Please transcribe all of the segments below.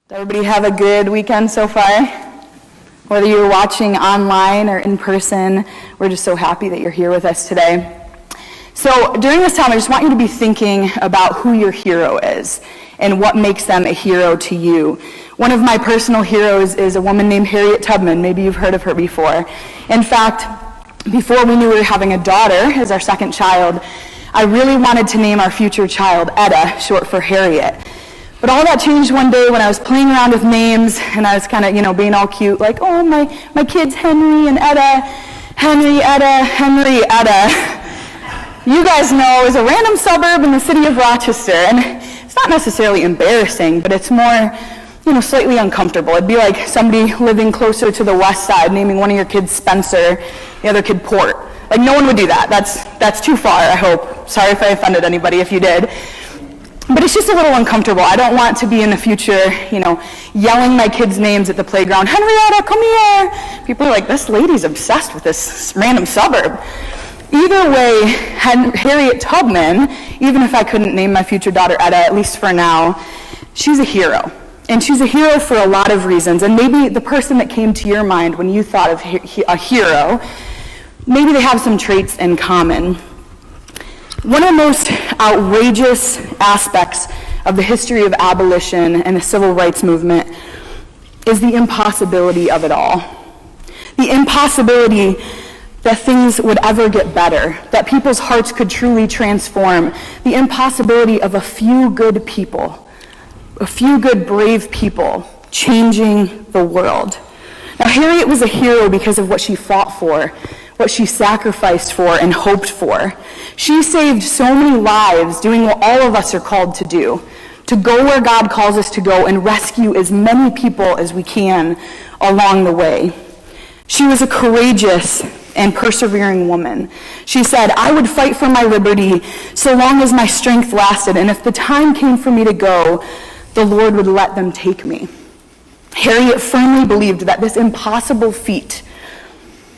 Did everybody have a good weekend so far? Whether you're watching online or in person, we're just so happy that you're here with us today. So during this time, I just want you to be thinking about who your hero is and what makes them a hero to you. One of my personal heroes is a woman named Harriet Tubman. Maybe you've heard of her before. In fact, before we knew we were having a daughter as our second child, I really wanted to name our future child Etta, short for Harriet. But all that changed one day when I was playing around with names and I was kind of, being all cute, like, oh, my kids Henry and Etta, Henry, Etta. You guys know is a random suburb in the city of Rochester, and it's not necessarily embarrassing, but it's more, slightly uncomfortable. It'd be like somebody living closer to the west side naming one of your kids Spencer, the other kid Port. Like, no one would do that. That's too far, I hope. Sorry if I offended anybody if you did. But it's just a little uncomfortable. I don't want to be in the future, yelling my kids' names at the playground. Henrietta, come here. People are like, this lady's obsessed with this random suburb. Either way, Harriet Tubman, even if I couldn't name my future daughter Etta, at least for now, she's a hero. And she's a hero for a lot of reasons. And maybe the person that came to your mind when you thought of a hero, maybe they have some traits in common. One of the most outrageous aspects of the history of abolition and the civil rights movement is the impossibility of it all. The impossibility that things would ever get better, that people's hearts could truly transform, the impossibility of a few good people, a few good, brave people changing the world. Now, Harriet was a hero because of what she fought for, what she sacrificed for and hoped for. She saved so many lives doing what all of us are called to do, to go where God calls us to go and rescue as many people as we can along the way. She was a courageous and persevering woman. She said, I would fight for my liberty so long as my strength lasted, and if the time came for me to go, the Lord would let them take me. Harriet firmly believed that this impossible feat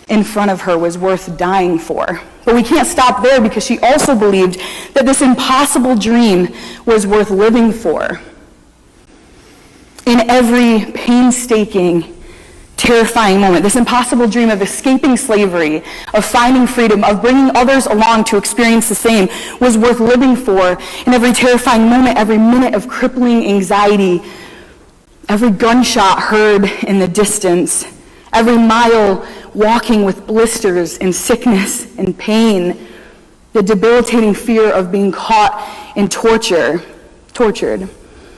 in front of her was worth dying for. But we can't stop there because she also believed that this impossible dream was worth living for. In every painstaking, terrifying moment, this impossible dream of escaping slavery, of finding freedom, of bringing others along to experience the same was worth living for. In every terrifying moment, every minute of crippling anxiety, every gunshot heard in the distance, every mile walking with blisters and sickness and pain, the debilitating fear of being caught and tortured.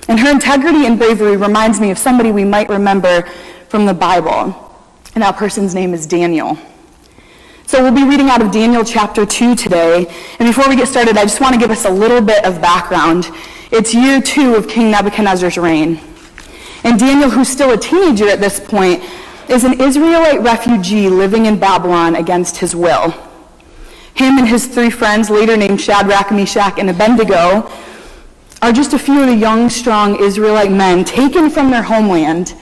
And her integrity and bravery reminds me of somebody we might remember from the Bible, and that person's name is Daniel. So we'll be reading out of Daniel chapter 2 today, and before we get started, I just want to give us a little bit of background. It's year 2 of King Nebuchadnezzar's reign. And Daniel, who's still a teenager at this point, is an Israelite refugee living in Babylon against his will. Him and his 3 friends, later named Shadrach, Meshach, and Abednego, are just a few of the young, strong Israelite men taken from their homeland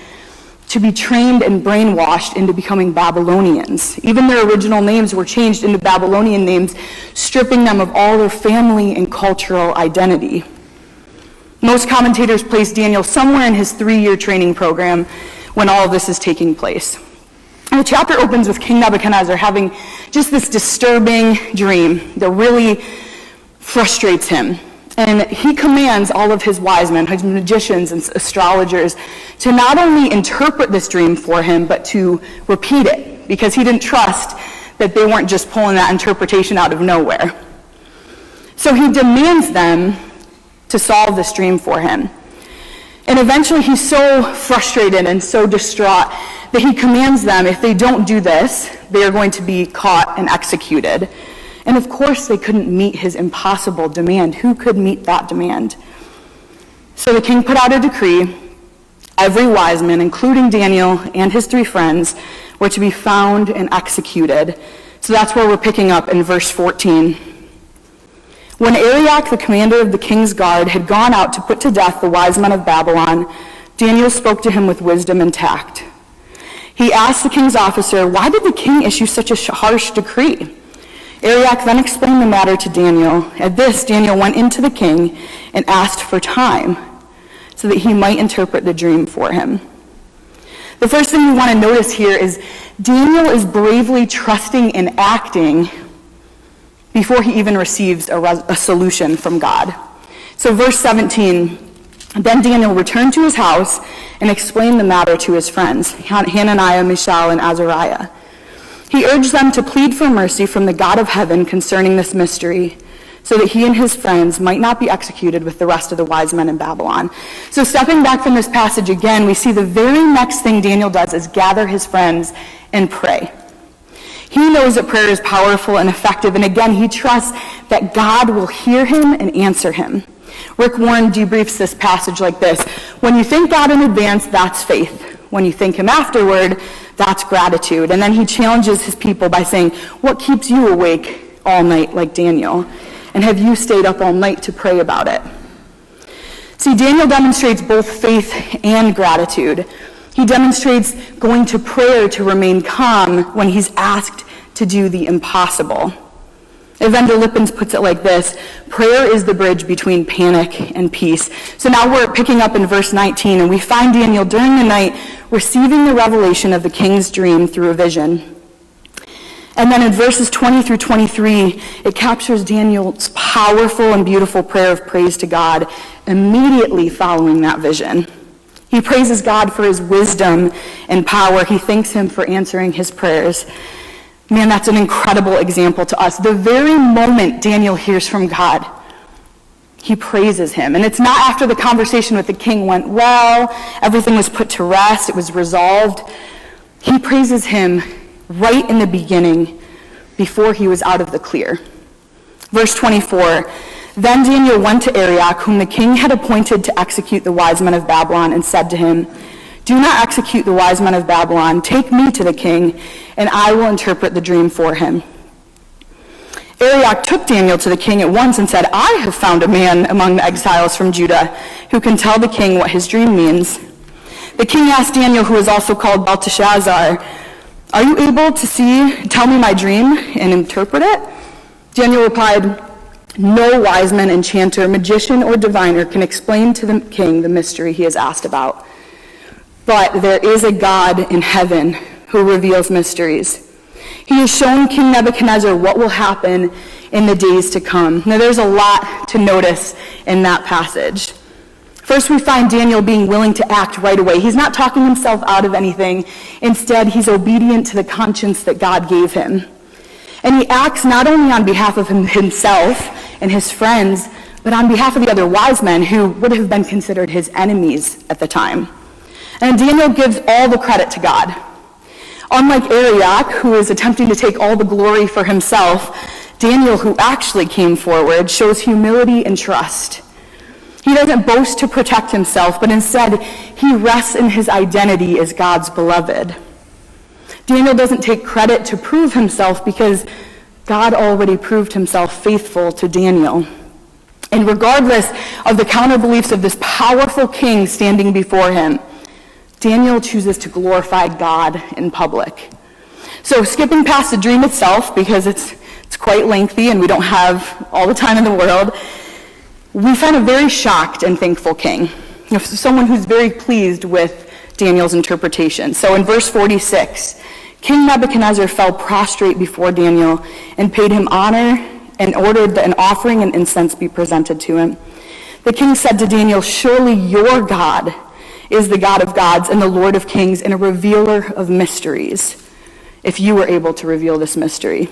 to be trained and brainwashed into becoming Babylonians. Even their original names were changed into Babylonian names, stripping them of all their family and cultural identity. Most commentators place Daniel somewhere in his 3-year training program when all of this is taking place. And the chapter opens with King Nebuchadnezzar having just this disturbing dream that really frustrates him. And he commands all of his wise men, his magicians and astrologers, to not only interpret this dream for him, but to repeat it, because he didn't trust that they weren't just pulling that interpretation out of nowhere. So he demands them to solve this dream for him. And eventually he's so frustrated and so distraught that he commands them, if they don't do this, they are going to be caught and executed. And of course they couldn't meet his impossible demand. Who could meet that demand? So the king put out a decree. Every wise man, including Daniel and his 3 friends, were to be found and executed. So that's where we're picking up in verse 14. When Arioch, the commander of the king's guard, had gone out to put to death the wise men of Babylon, Daniel spoke to him with wisdom and tact. He asked the king's officer, why did the king issue such a harsh decree? Arioch then explained the matter to Daniel. At this, Daniel went into the king and asked for time. so that he might interpret the dream for him. The first thing we want to notice here is Daniel is bravely trusting and acting before he even receives a solution from God. So verse 17, then Daniel returned to his house and explained the matter to his friends, Hananiah, Mishael, and Azariah. He urged them to plead for mercy from the God of heaven concerning this mystery, so that he and his friends might not be executed with the rest of the wise men in Babylon. So stepping back from this passage again, we see the very next thing Daniel does is gather his friends and pray. He knows that prayer is powerful and effective, and again, he trusts that God will hear him and answer him. Rick Warren debriefs this passage like this: when you thank God in advance, that's faith. When you thank him afterward, that's gratitude. And then he challenges his people by saying, what keeps you awake all night like Daniel? And have you stayed up all night to pray about it? See, Daniel demonstrates both faith and gratitude. He demonstrates going to prayer to remain calm when he's asked to do the impossible. Evander Lippens puts it like this: prayer is the bridge between panic and peace. So now we're picking up in verse 19, and we find Daniel during the night receiving the revelation of the king's dream through a vision. And then in verses 20 through 23, it captures Daniel's powerful and beautiful prayer of praise to God immediately following that vision. He praises God for his wisdom and power. He thanks him for answering his prayers. Man, that's an incredible example to us. The very moment Daniel hears from God, he praises him. And it's not after the conversation with the king went well, everything was put to rest, it was resolved. He praises him right in the beginning, before he was out of the clear. Verse 24, then Daniel went to Arioch, whom the king had appointed to execute the wise men of Babylon, and said to him, do not execute the wise men of Babylon. Take me to the king, and I will interpret the dream for him. Arioch took Daniel to the king at once and said, I have found a man among the exiles from Judah who can tell the king what his dream means. The king asked Daniel, who is also called Belteshazzar, are you able to tell me my dream and interpret it? Daniel replied, no wise man, enchanter, magician, or diviner can explain to the king the mystery he has asked about. But there is a God in heaven who reveals mysteries. He has shown King Nebuchadnezzar what will happen in the days to come. Now there's a lot to notice in that passage. First, we find Daniel being willing to act right away. He's not talking himself out of anything. Instead, he's obedient to the conscience that God gave him. And he acts not only on behalf of himself and his friends, but on behalf of the other wise men who would have been considered his enemies at the time. And Daniel gives all the credit to God. Unlike Arioch, who is attempting to take all the glory for himself, Daniel, who actually came forward, shows humility and trust. He doesn't boast to protect himself, but instead he rests in his identity as God's beloved. Daniel doesn't take credit to prove himself because God already proved himself faithful to Daniel. And regardless of the counter-beliefs of this powerful king standing before him, Daniel chooses to glorify God in public. So skipping past the dream itself, because it's quite lengthy and we don't have all the time in the world, we find a very shocked and thankful king, someone who's very pleased with Daniel's interpretation. So in verse 46, King Nebuchadnezzar fell prostrate before Daniel and paid him honor and ordered that an offering and incense be presented to him. The king said to Daniel, surely your God is the God of gods and the Lord of kings and a revealer of mysteries, if you were able to reveal this mystery.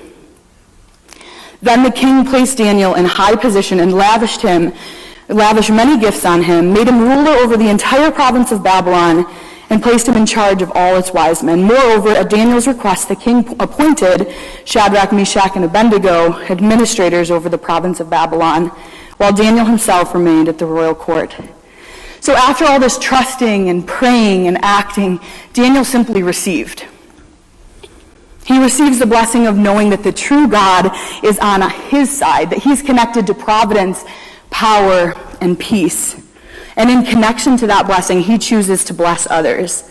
Then the king placed Daniel in high position and lavished many gifts on him, made him ruler over the entire province of Babylon, and placed him in charge of all its wise men. Moreover, at Daniel's request, the king appointed Shadrach, Meshach, and Abednego administrators over the province of Babylon, while Daniel himself remained at the royal court. So after all this trusting and praying and acting, Daniel simply received. He receives the blessing of knowing that the true God is on his side, that he's connected to providence, power, and peace. And in connection to that blessing, he chooses to bless others.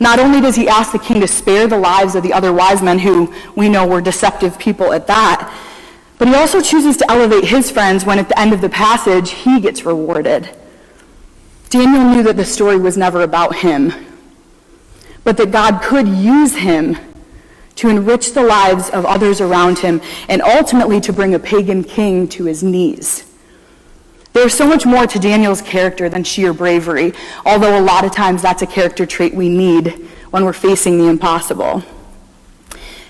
Not only does he ask the king to spare the lives of the other wise men, who we know were deceptive people at that, but he also chooses to elevate his friends when at the end of the passage, he gets rewarded. Daniel knew that the story was never about him, but that God could use him to enrich the lives of others around him and ultimately to bring a pagan king to his knees. There's so much more to Daniel's character than sheer bravery, although a lot of times that's a character trait we need when we're facing the impossible.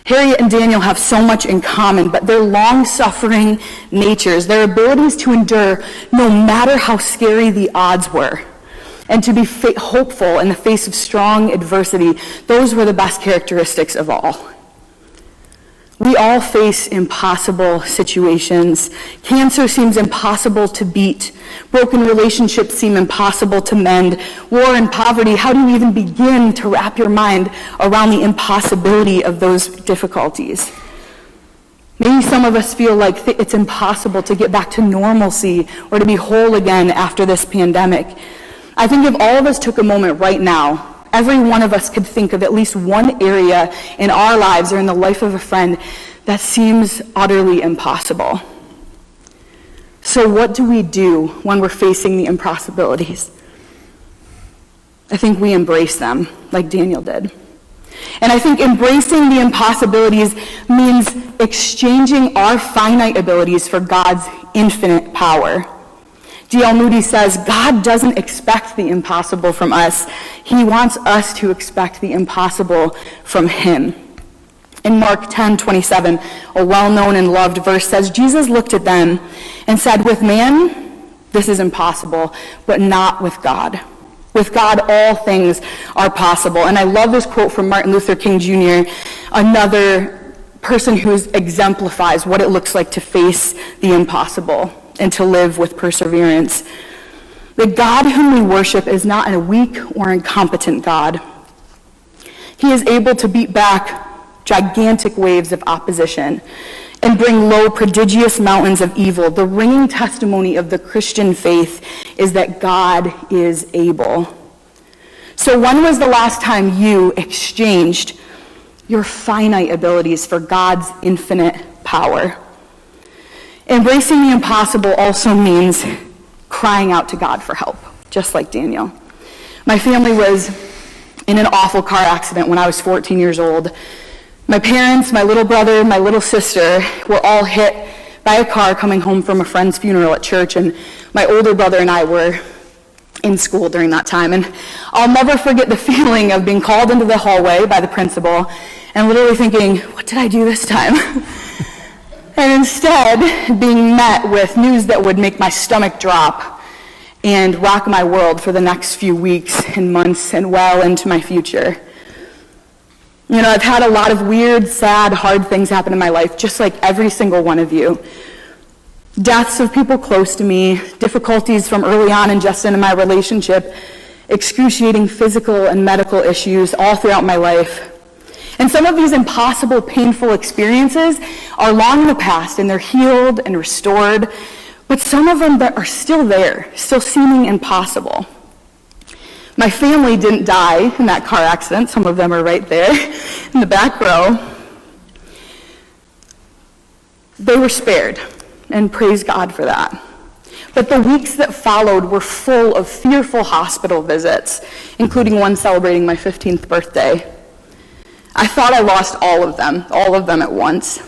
Harriet and Daniel have so much in common, but their long-suffering natures, their abilities to endure no matter how scary the odds were, and to be hopeful in the face of strong adversity, those were the best characteristics of all. We all face impossible situations. Cancer seems impossible to beat. Broken relationships seem impossible to mend. War and poverty, how do you even begin to wrap your mind around the impossibility of those difficulties? Maybe some of us feel like it's impossible to get back to normalcy or to be whole again after this pandemic. I think if all of us took a moment right now, every one of us could think of at least one area in our lives or in the life of a friend that seems utterly impossible. So what do we do when we're facing the impossibilities? I think we embrace them, like Daniel did. And I think embracing the impossibilities means exchanging our finite abilities for God's infinite power. D.L. Moody says, God doesn't expect the impossible from us. He wants us to expect the impossible from him. In Mark 10:27, a well-known and loved verse says, Jesus looked at them and said, with man, this is impossible, but not with God. With God, all things are possible. And I love this quote from Martin Luther King Jr., another person who exemplifies what it looks like to face the impossible and to live with perseverance. The God whom we worship is not a weak or incompetent God. He is able to beat back gigantic waves of opposition and bring low prodigious mountains of evil. The ringing testimony of the Christian faith is that God is able. So when was the last time you exchanged your finite abilities for God's infinite power? Embracing the impossible also means crying out to God for help, just like Daniel. My family was in an awful car accident when I was 14 years old. My parents, my little brother, my little sister were all hit by a car coming home from a friend's funeral at church, and my older brother and I were in school during that time. And I'll never forget the feeling of being called into the hallway by the principal and literally thinking, what did I do this time? And instead, being met with news that would make my stomach drop and rock my world for the next few weeks and months and well into my future. You know, I've had a lot of weird, sad, hard things happen in my life, just like every single one of you. Deaths of people close to me, difficulties from early on in Justin and my relationship, excruciating physical and medical issues all throughout my life. And some of these impossible, painful experiences are long in the past, and they're healed and restored, but some of them are still there, still seeming impossible. My family didn't die in that car accident. Some of them are right there in the back row. They were spared, and praise God for that. But the weeks that followed were full of fearful hospital visits, including one celebrating my 15th birthday. I thought I lost all of them at once.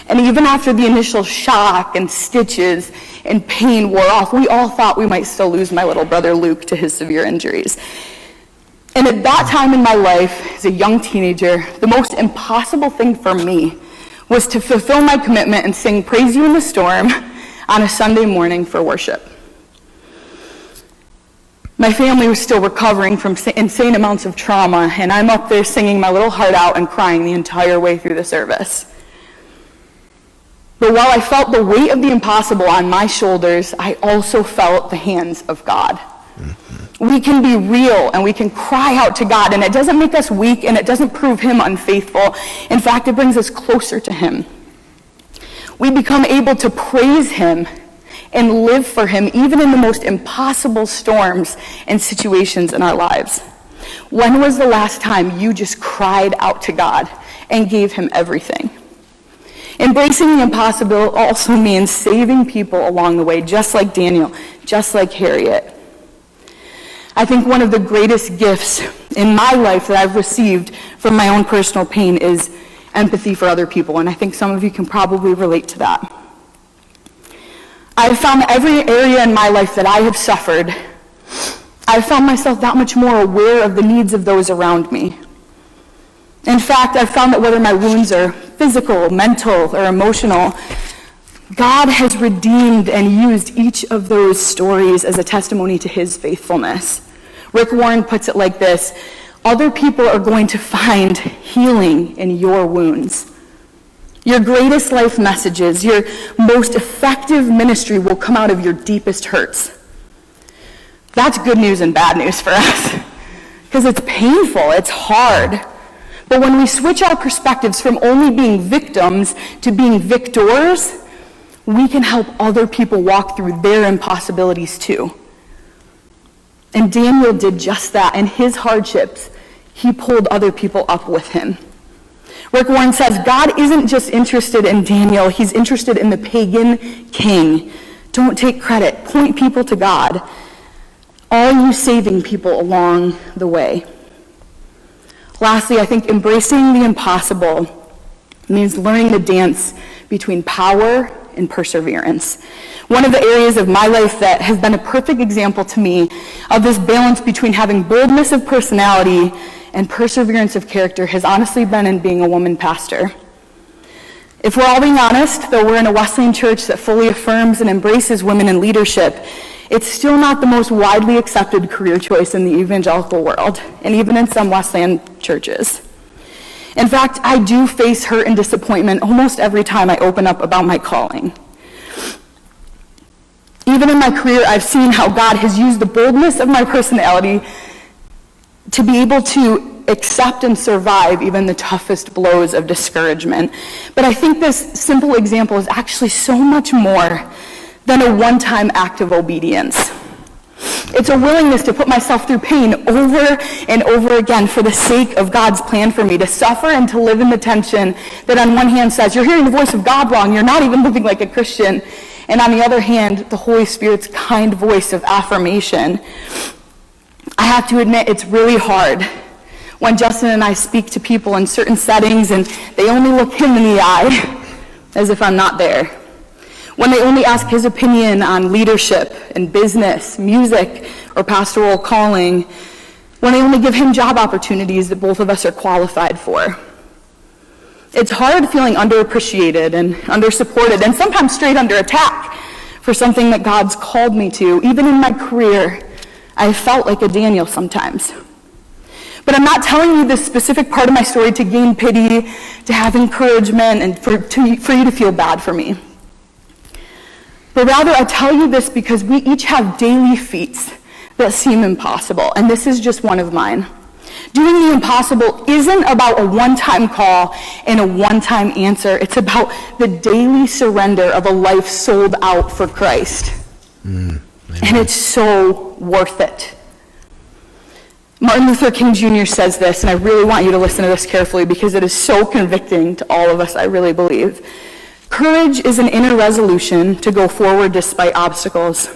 And even after the initial shock and stitches and pain wore off, we all thought we might still lose my little brother Luke to his severe injuries. And at that time in my life, as a young teenager, the most impossible thing for me was to fulfill my commitment and sing Praise You in the Storm on a Sunday morning for worship. My family was still recovering from insane amounts of trauma, and I'm up there singing my little heart out and crying the entire way through the service. But while I felt the weight of the impossible on my shoulders, I also felt the hands of God. Mm-hmm. We can be real and we can cry out to God, and it doesn't make us weak and it doesn't prove him unfaithful. In fact, it brings us closer to him. We become able to praise him and live for him even in the most impossible storms and situations in our lives. When was the last time you just cried out to God and gave him everything? Embracing the impossible also means saving people along the way, just like Daniel, just like Harriet. I think one of the greatest gifts in my life that I've received from my own personal pain is empathy for other people, and I think some of you can probably relate to that. I've found every area in my life that I have suffered, I've found myself that much more aware of the needs of those around me. In fact, I've found that whether my wounds are physical, mental, or emotional, God has redeemed and used each of those stories as a testimony to his faithfulness. Rick Warren puts it like this: other people are going to find healing in your wounds. Your greatest life messages, your most effective ministry will come out of your deepest hurts. That's good news and bad news for us, because it's painful, it's hard. But when we switch our perspectives from only being victims to being victors, we can help other people walk through their impossibilities too. And Daniel did just that. In his hardships, he pulled other people up with him. Rick Warren says, God isn't just interested in Daniel, he's interested in the pagan king. Don't take credit. Point people to God. Are you saving people along the way? Lastly, I think embracing the impossible means learning the dance between power and perseverance. One of the areas of my life that has been a perfect example to me of this balance between having boldness of personality and perseverance of character has honestly been in being a woman pastor. If we're all being honest, though we're in a Wesleyan church that fully affirms and embraces women in leadership, it's still not the most widely accepted career choice in the evangelical world, and even in some Wesleyan churches. In fact, I do face hurt and disappointment almost every time I open up about my calling. Even in my career, I've seen how God has used the boldness of my personality to be able to accept and survive even the toughest blows of discouragement. But I think this simple example is actually so much more than a one-time act of obedience. It's a willingness to put myself through pain over and over again for the sake of God's plan for me, to suffer and to live in the tension that on one hand says, you're hearing the voice of God wrong, you're not even living like a Christian, and on the other hand, the Holy Spirit's kind voice of affirmation. I have to admit, it's really hard when Justin and I speak to people in certain settings and they only look him in the eye as if I'm not there. When they only ask his opinion on leadership and business, music, or pastoral calling. When they only give him job opportunities that both of us are qualified for. It's hard feeling underappreciated and undersupported and sometimes straight under attack for something that God's called me to. Even in my career, I felt like a Daniel sometimes. But I'm not telling you this specific part of my story to gain pity, to have encouragement, and for you to feel bad for me. But rather, I tell you this because we each have daily feats that seem impossible, and this is just one of mine. Doing the impossible isn't about a one-time call and a one-time answer. It's about the daily surrender of a life sold out for Christ. And it's so worth it. Martin Luther King Jr. says this, and I really want you to listen to this carefully because it is so convicting to all of us, I really believe. Courage is an inner resolution to go forward despite obstacles.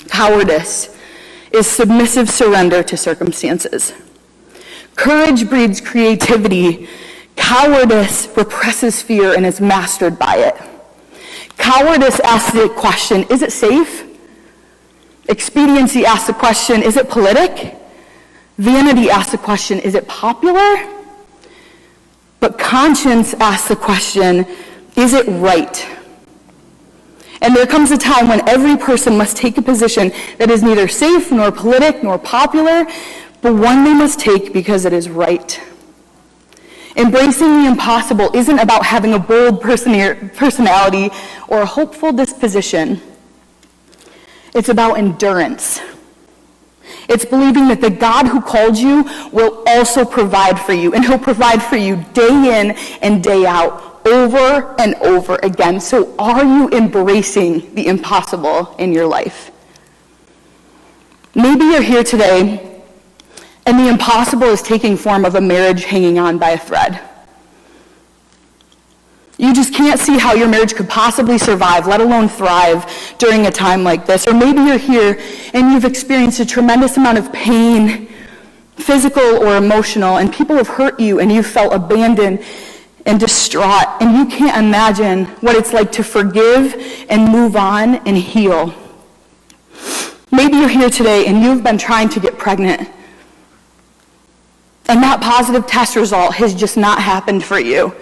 Cowardice is submissive surrender to circumstances. Courage breeds creativity. Cowardice represses fear and is mastered by it. Cowardice asks the question, is it safe? Expediency asks the question, is it politic? Vanity asks the question, is it popular? But conscience asks the question, is it right? And there comes a time when every person must take a position that is neither safe, nor politic, nor popular, but one they must take because it is right. Embracing the impossible isn't about having a bold personality or a hopeful disposition. It's about endurance. It's believing that the God who called you will also provide for you, and he'll provide for you day in and day out, over and over again. So are you embracing the impossible in your life? Maybe you're here today and the impossible is taking form of a marriage hanging on by a thread. You just can't see how your marriage could possibly survive, let alone thrive during a time like this. Or maybe you're here and you've experienced a tremendous amount of pain, physical or emotional, and people have hurt you and you've felt abandoned and distraught, and you can't imagine what it's like to forgive and move on and heal. Maybe you're here today and you've been trying to get pregnant, and that positive test result has just not happened for you.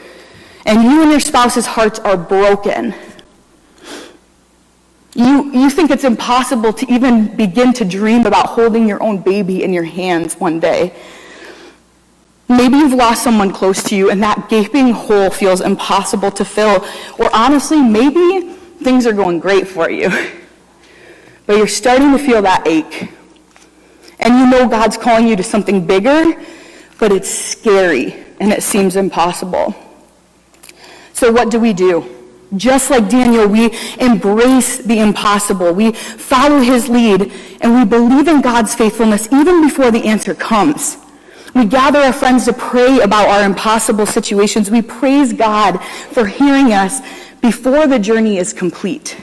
And you and your spouse's hearts are broken. You think it's impossible to even begin to dream about holding your own baby in your hands one day. Maybe you've lost someone close to you and that gaping hole feels impossible to fill. Or honestly, maybe things are going great for you, but you're starting to feel that ache. And you know God's calling you to something bigger, but it's scary and it seems impossible. So what do? Just like Daniel, we embrace the impossible. We follow his lead, and we believe in God's faithfulness even before the answer comes. We gather our friends to pray about our impossible situations. We praise God for hearing us before the journey is complete.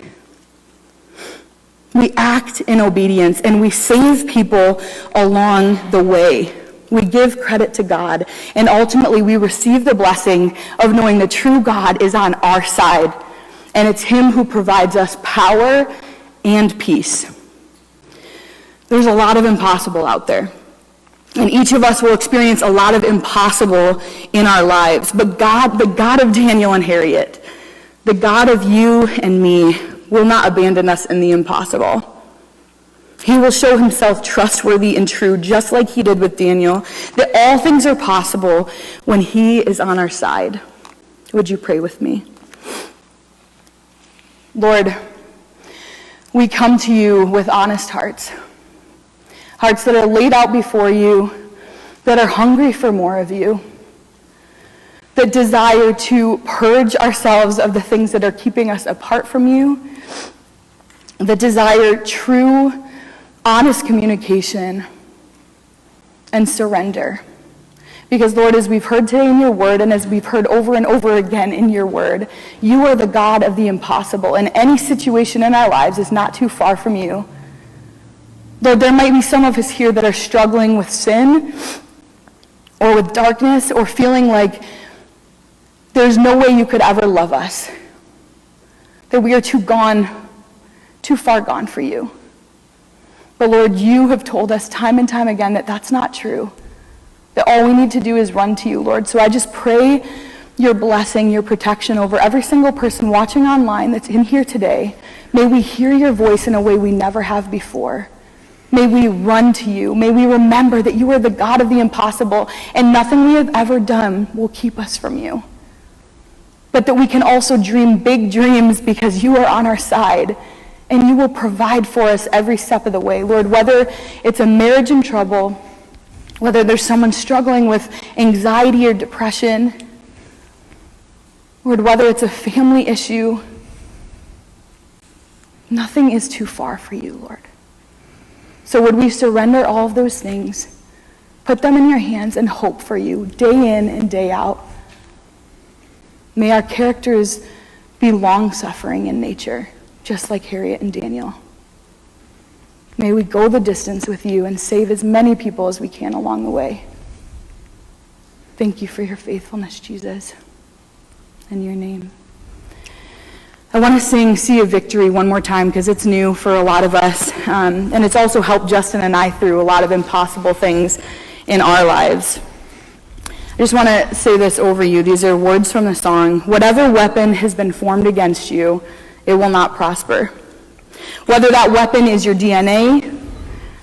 We act in obedience, and we save people along the way. We give credit to God, and ultimately we receive the blessing of knowing the true God is on our side, and it's him who provides us power and peace. There's a lot of impossible out there, and each of us will experience a lot of impossible in our lives, but God, the God of Daniel and Harriet, the God of you and me, will not abandon us in the impossible. He will show himself trustworthy and true, just like he did with Daniel, that all things are possible when he is on our side. Would you pray with me? Lord, we come to you with honest hearts, hearts that are laid out before you, that are hungry for more of you, that desire to purge ourselves of the things that are keeping us apart from you, that desire true, honest communication and surrender. Because Lord, as we've heard today in your word, and as we've heard over and over again in your word, you are the God of the impossible, and any situation in our lives is not too far from you. Lord, there might be some of us here that are struggling with sin or with darkness or feeling like there's no way you could ever love us, that we are too far gone for you. But Lord, you have told us time and time again that that's not true, that all we need to do is run to you, Lord. So I just pray your blessing, your protection over every single person watching online that's in here today. May we hear your voice in a way we never have before. May we run to you. May we remember that you are the God of the impossible, and nothing we have ever done will keep us from you. But that we can also dream big dreams because you are on our side, and you will provide for us every step of the way. Lord, whether it's a marriage in trouble, whether there's someone struggling with anxiety or depression, Lord, whether it's a family issue, nothing is too far for you, Lord. So would we surrender all of those things, put them in your hands, and hope for you day in and day out. May our characters be long-suffering in nature, just like Harriet and Daniel. May we go the distance with you and save as many people as we can along the way. Thank you for your faithfulness, Jesus. In your name. I want to sing Sea of Victory one more time because it's new for a lot of us. And it's also helped Justin and I through a lot of impossible things in our lives. I just want to say this over you. These are words from the song. Whatever weapon has been formed against you, it will not prosper. Whether that weapon is your DNA,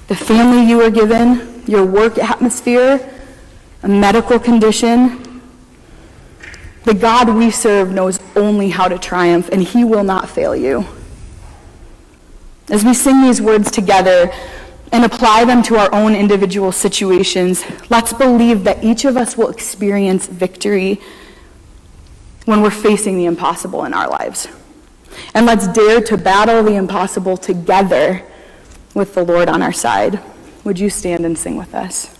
the family you were given, your work atmosphere, a medical condition, the God we serve knows only how to triumph, and he will not fail you. As we sing these words together and apply them to our own individual situations, let's believe that each of us will experience victory when we're facing the impossible in our lives. And let's dare to battle the impossible together with the Lord on our side. Would you stand and sing with us?